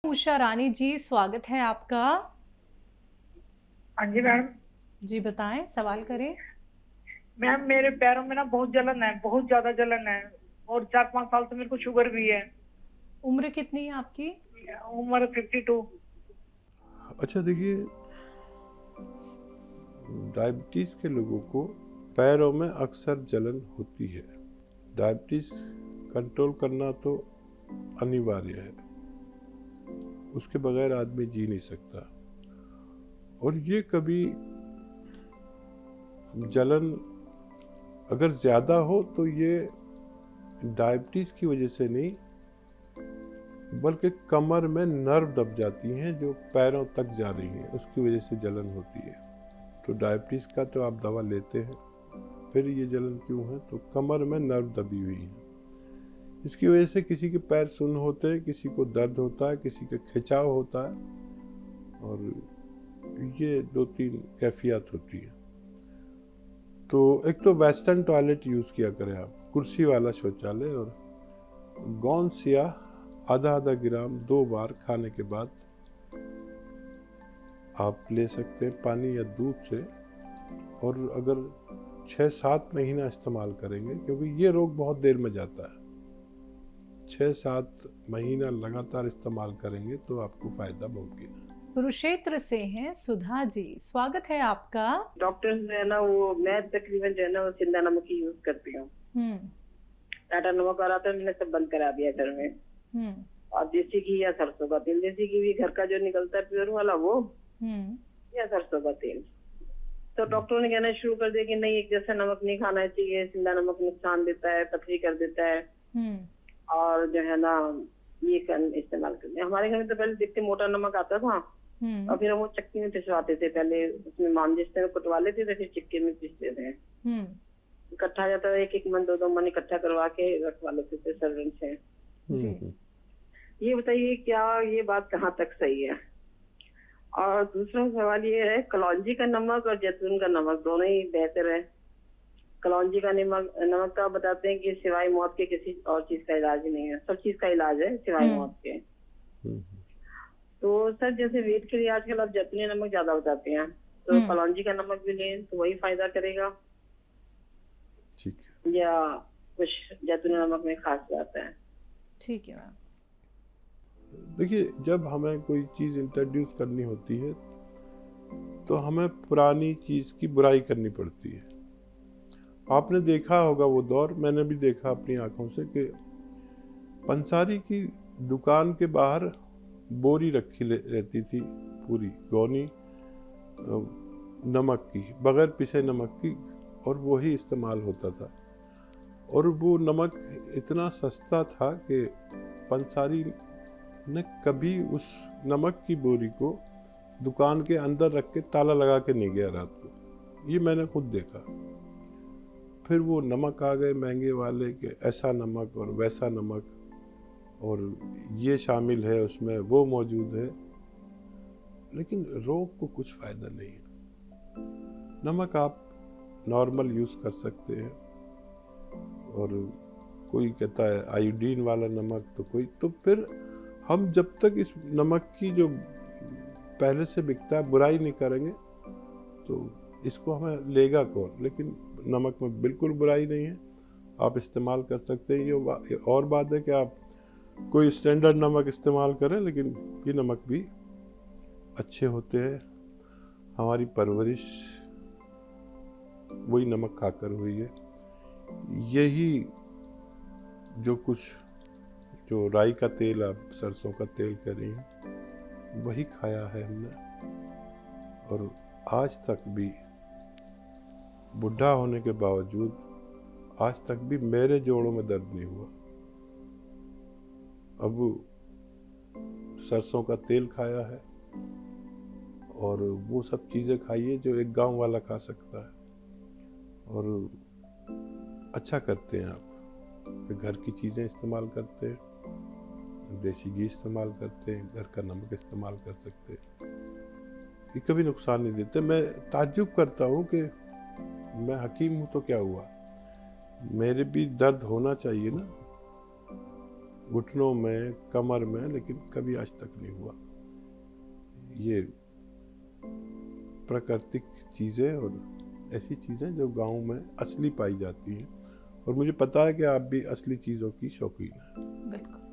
उषा रानी जी, स्वागत है आपका। हाँ जी मैम। जी बताएं, सवाल करें। मैम मेरे पैरों में ना बहुत जलन है, बहुत ज्यादा जलन है। और 4-5 साल से मेरे को शुगर भी है। उम्र कितनी है आपकी? उम्र 52। अच्छा देखिए, डायबिटीज़ के लोगों को पैरों में अक्सर जलन होती है। डायबिटीज़ कंट्रोल करना तो अनिवार्य है, उसके बगैर आदमी जी नहीं सकता। और ये कभी जलन अगर ज़्यादा हो तो ये डायबिटीज़ की वजह से नहीं, बल्कि कमर में नर्व दब जाती हैं जो पैरों तक जा रही हैं, उसकी वजह से जलन होती है। तो डायबिटीज़ का तो आप दवा लेते हैं, फिर ये जलन क्यों है? तो कमर में नर्व दबी हुई है, इसकी वजह से किसी के पैर सुन्न होते हैं, किसी को दर्द होता है, किसी का खिंचाव होता है, और ये 2-3 कैफियत होती है। तो एक तो वेस्टर्न टॉयलेट यूज़ किया करें आप, कुर्सी वाला शौचालय, और गोंद सिया आधा ग्राम 2 बार खाने के बाद आप ले सकते हैं पानी या दूध से। और अगर 6-7 महीना इस्तेमाल करेंगे, क्योंकि ये रोग बहुत देर में जाता है, 6-7 महीना लगातार इस्तेमाल करेंगे तो आपको फायदा मुमकिन है। कुरुक्षेत्र से हैं सुधा जी, स्वागत है आपका। डॉक्टर जो है ना, वो मैं तकरीबन जो है ना वो सिंधा नमक ही यूज करती हूँ। टाटा नमक आ रहा था, मैंने सब बंद करा दिया घर में। और देसी घी या सरसों का तेल, देसी घी भी घर का जो निकलता है प्योर वाला वो, या सरसों का तेल। तो डॉक्टरों ने कहना शुरू कर दिया कि नहीं, एक जैसा नमक नहीं खाना चाहिए, सिंधा नमक नुकसान देता है, पथरी कर देता है, और जो है ना ये इस्तेमाल करते हैं। हमारे घर में तो पहले देखते मोटा नमक आता था, और फिर हम वो चक्की में पिसवाते थे। पहले उसमें मामजिस्ते में कुटवा लेते थे, फिर चक्की में पीसते थे। इकट्ठा जाता था, 1-1 मन 2-2 मन इकट्ठा करवा के रखवा लेते थे सर्वेंट से। ये बताइए क्या ये बात कहाँ तक सही है? और दूसरा सवाल ये है, कलौंजी का नमक और जैतून का नमक दोनों ही बेहतर है। कलौंजी का नमक का बताते हैं कि सिवाय मौत के किसी और चीज का इलाज नहीं है, सब चीज का इलाज है सिवाय मौत के। तो सर जैसे वेट के लिए आजकल आप जैतूनी नमक ज्यादा बताते हैं, तो कलौंजी का नमक भी लें तो वही फायदा करेगा? ठीक है, या कुछ जैतूनी नमक में खास बात है? ठीक है मैम। देखिए, जब हमें कोई चीज़ इंट्रोड्यूस करनी होती है तो हमें पुरानी चीज़ की बुराई करनी पड़ती है। आपने देखा होगा वो दौर, मैंने भी देखा अपनी आंखों से, कि पंसारी की दुकान के बाहर बोरी रखी रहती थी, पूरी गौनी नमक की, बगैर पिसे नमक की, और वही इस्तेमाल होता था। और वो नमक इतना सस्ता था कि पंसारी ने कभी उस नमक की बोरी को दुकान के अंदर रख के ताला लगा के नहीं गया रात को। ये मैंने खुद देखा। फिर वो नमक आ गए महंगे वाले, कि ऐसा नमक और वैसा नमक, और ये शामिल है उसमें, वो मौजूद है, लेकिन रोग को कुछ फ़ायदा नहीं है। नमक आप नॉर्मल यूज़ कर सकते हैं, और कोई कहता है आयोडीन वाला नमक, तो कोई, तो फिर हम जब तक इस नमक की जो पहले से बिकता है बुराई नहीं करेंगे तो इसको हमें लेगा कौन? लेकिन नमक में बिल्कुल बुराई नहीं है, आप इस्तेमाल कर सकते हैं। ये और बात है कि आप कोई स्टैंडर्ड नमक इस्तेमाल करें, लेकिन ये नमक भी अच्छे होते हैं। हमारी परवरिश वही नमक खाकर हुई है। यही जो कुछ, जो राई का तेल, आप सरसों का तेल कह रही हैं, वही खाया है हमने, और आज तक भी बुढ़ा होने के बावजूद आज तक भी मेरे जोड़ों में दर्द नहीं हुआ। अब सरसों का तेल खाया है, और वो सब चीज़ें खाइए जो एक गांव वाला खा सकता है, और अच्छा करते हैं आप। फिर घर की चीज़ें इस्तेमाल करते हैं, देसी घी इस्तेमाल करते हैं, घर का नमक इस्तेमाल कर सकते हैं, ये कभी नुकसान नहीं देते। मैं ताज्जुब करता हूँ कि मैं हकीम हूँ तो क्या हुआ, मेरे भी दर्द होना चाहिए ना। घुटनों में, कमर में, लेकिन कभी आज तक नहीं हुआ। ये प्राकृतिक चीज़ें और ऐसी चीज़ें जो गांव में असली पाई जाती हैं, और मुझे पता है कि आप भी असली चीज़ों की शौकीन हैं। बिल्कुल।